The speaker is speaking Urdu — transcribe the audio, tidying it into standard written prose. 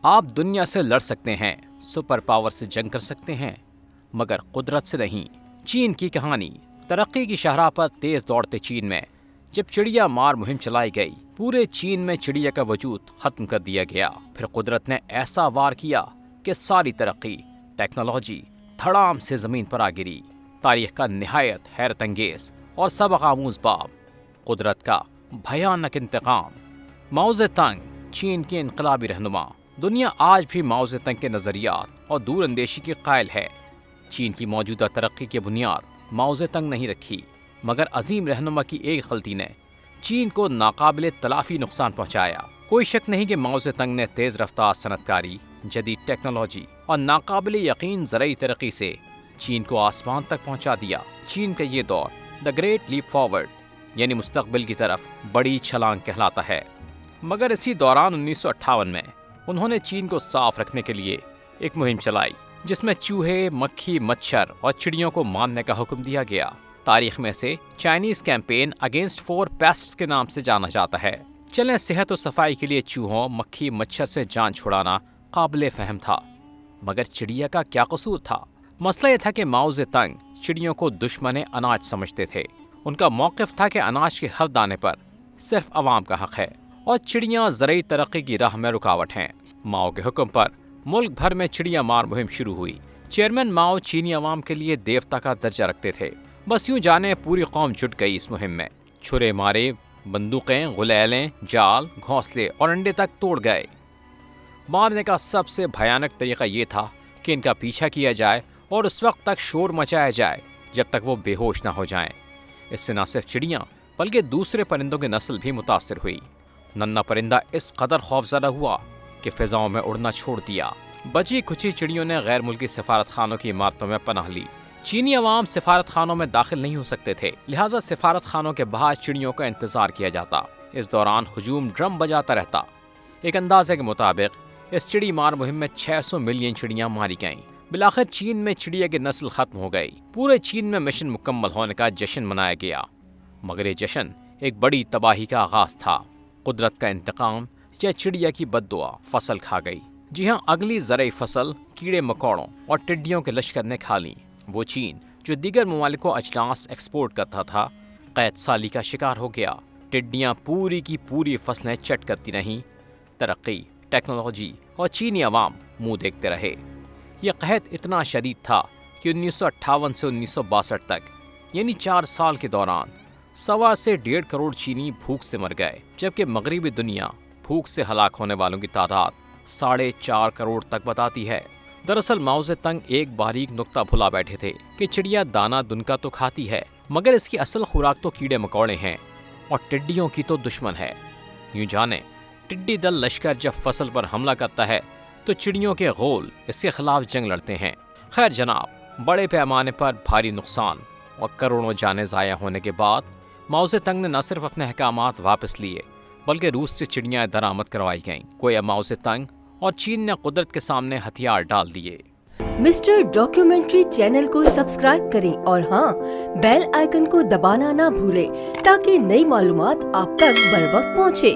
آپ دنیا سے لڑ سکتے ہیں، سپر پاور سے جنگ کر سکتے ہیں، مگر قدرت سے نہیں۔ چین کی کہانی۔ ترقی کی شاہراہ پر تیز دوڑتے چین میں جب چڑیا مار مہم چلائی گئی، پورے چین میں چڑیا کا وجود ختم کر دیا گیا۔ پھر قدرت نے ایسا وار کیا کہ ساری ترقی، ٹیکنالوجی دھڑام سے زمین پر آ گری۔ تاریخ کا نہایت حیرت انگیز اور سبق آموز باب، قدرت کا بھیانک انتقام۔ ماؤ زیدونگ، چین کے انقلابی رہنما۔ دنیا آج بھی ماؤ زیدونگ کے نظریات اور دور اندیشی کی قائل ہے۔ چین کی موجودہ ترقی کی بنیاد ماؤ زیدونگ نہیں رکھی، مگر عظیم رہنما کی ایک غلطی نے چین کو ناقابل تلافی نقصان پہنچایا۔ کوئی شک نہیں کہ ماؤ زیدونگ نے تیز رفتار صنعت کاری، جدید ٹیکنالوجی اور ناقابل یقین زرعی ترقی سے چین کو آسمان تک پہنچا دیا۔ چین کا یہ دور دا گریٹ لیپ فارورڈ یعنی مستقبل کی طرف بڑی چھلانگ کہلاتا ہے۔ مگر اسی دوران 1958 میں انہوں نے چین کو صاف رکھنے کے لیے ایک مہم چلائی جس میں چوہے، مکھی، مچھر اور چڑیوں کو مارنے کا حکم دیا گیا۔ تاریخ میں سے چائنیز کیمپین اگینسٹ 4 پیسٹس کے نام سے جانا جاتا ہے۔ چلیں، صحت و صفائی کے لیے چوہوں، مکھی، مچھر سے جان چھڑانا قابل فہم تھا، مگر چڑیا کا کیا قصور تھا؟ مسئلہ یہ تھا کہ ماؤ زیدونگ چڑیوں کو دشمن اناج سمجھتے تھے۔ ان کا موقف تھا کہ اناج کے ہر دانے پر صرف عوام کا حق ہے اور چڑیاں زرعی ترقی کی راہ میں رکاوٹ ہیں۔ ماؤ کے حکم پر ملک بھر میں چڑیا مار مہم شروع ہوئی۔ چیئرمین ماؤ چینی عوام کے لیے دیوتا کا درجہ رکھتے تھے۔ بس یوں جانے پوری قوم جٹ گئی اس مہم میں۔ چھرے مارے، بندوقیں، غلیلیں، جال، گھونسلے اور انڈے تک توڑ گئے۔ مارنے کا سب سے بھیانک طریقہ یہ تھا کہ ان کا پیچھا کیا جائے اور اس وقت تک شور مچایا جائے جب تک وہ بے ہوش نہ ہو جائیں۔ اس سے نہ صرف چڑیاں بلکہ دوسرے پرندوں کی نسل بھی متاثر ہوئی۔ ننھا پرندہ اس قدر خوفزدہ ہوا کہ فضاؤں میں اڑنا چھوڑ دیا۔ بچی کچھی چڑیوں نے غیر ملکی سفارت خانوں کی عمارتوں میں پناہ لی۔ چینی عوام سفارت خانوں میں داخل نہیں ہو سکتے تھے، لہٰذا سفارت خانوں کے باہر چڑیوں کا انتظار کیا جاتا۔ اس دوران ہجوم ڈرم بجاتا رہتا۔ ایک اندازے کے مطابق اس چڑی مار مہم میں 600 ملین چڑیاں ماری گئیں۔ بالآخر چین میں چڑیا کی نسل ختم ہو گئی۔ پورے چین میں مشن مکمل ہونے کا جشن منایا گیا، مگر یہ جشن ایک بڑی تباہی کا آغاز تھا۔ قدرت کا انتقام یا چڑیا کی بد دعا فصل کھا گئی۔ جی ہاں، اگلی زرعی فصل کیڑے مکوڑوں اور ٹڈیوں کے لشکر نے کھا لی۔ وہ چین جو دیگر ممالک کو اجناس ایکسپورٹ کرتا تھا، قید سالی کا شکار ہو گیا۔ ٹڈیاں پوری کی پوری فصلیں چٹ کرتی رہیں۔ ترقی، ٹیکنالوجی اور چینی عوام منہ دیکھتے رہے۔ یہ قحط اتنا شدید تھا کہ 1958 سے 1962 تک یعنی 4 سال کے دوران 1.25 سے 1.5 کروڑ چینی بھوک سے مر گئے، جبکہ مغربی دنیا بھوک سے ہلاک ہونے والوں کی تعداد 4.5 کروڑ تک بتاتی ہے۔ دراصل ماؤ زیدونگ ایک باریک نقطہ بھلا بیٹھے تھے کہ چڑیا دانہ دنکا تو کھاتی ہے، مگر اس کی اصل خوراک تو کیڑے مکوڑے ہیں اور ٹڈیوں کی تو دشمن ہے۔ یوں جانیں، ٹڈی دل لشکر جب فصل پر حملہ کرتا ہے تو چڑیوں کے غول اس کے خلاف جنگ لڑتے ہیں۔ خیر جناب، بڑے پیمانے پر بھاری نقصان اور کروڑوں جانیں ضائع ہونے کے بعد ماؤ زیدونگ نے نہ صرف اپنے احکامات واپس لیے بلکہ روس سے چڑیاں درآمد کروائی گئیں۔ گویا ماؤ زیدونگ اور چین نے قدرت کے سامنے ہتھیار ڈال دیے۔ مسٹر ڈاکیومنٹری چینل کو سبسکرائب کریں اور ہاں، بیل آئیکن کو دبانا نہ بھولیں تاکہ نئی معلومات آپ تک بر وقت پہنچے۔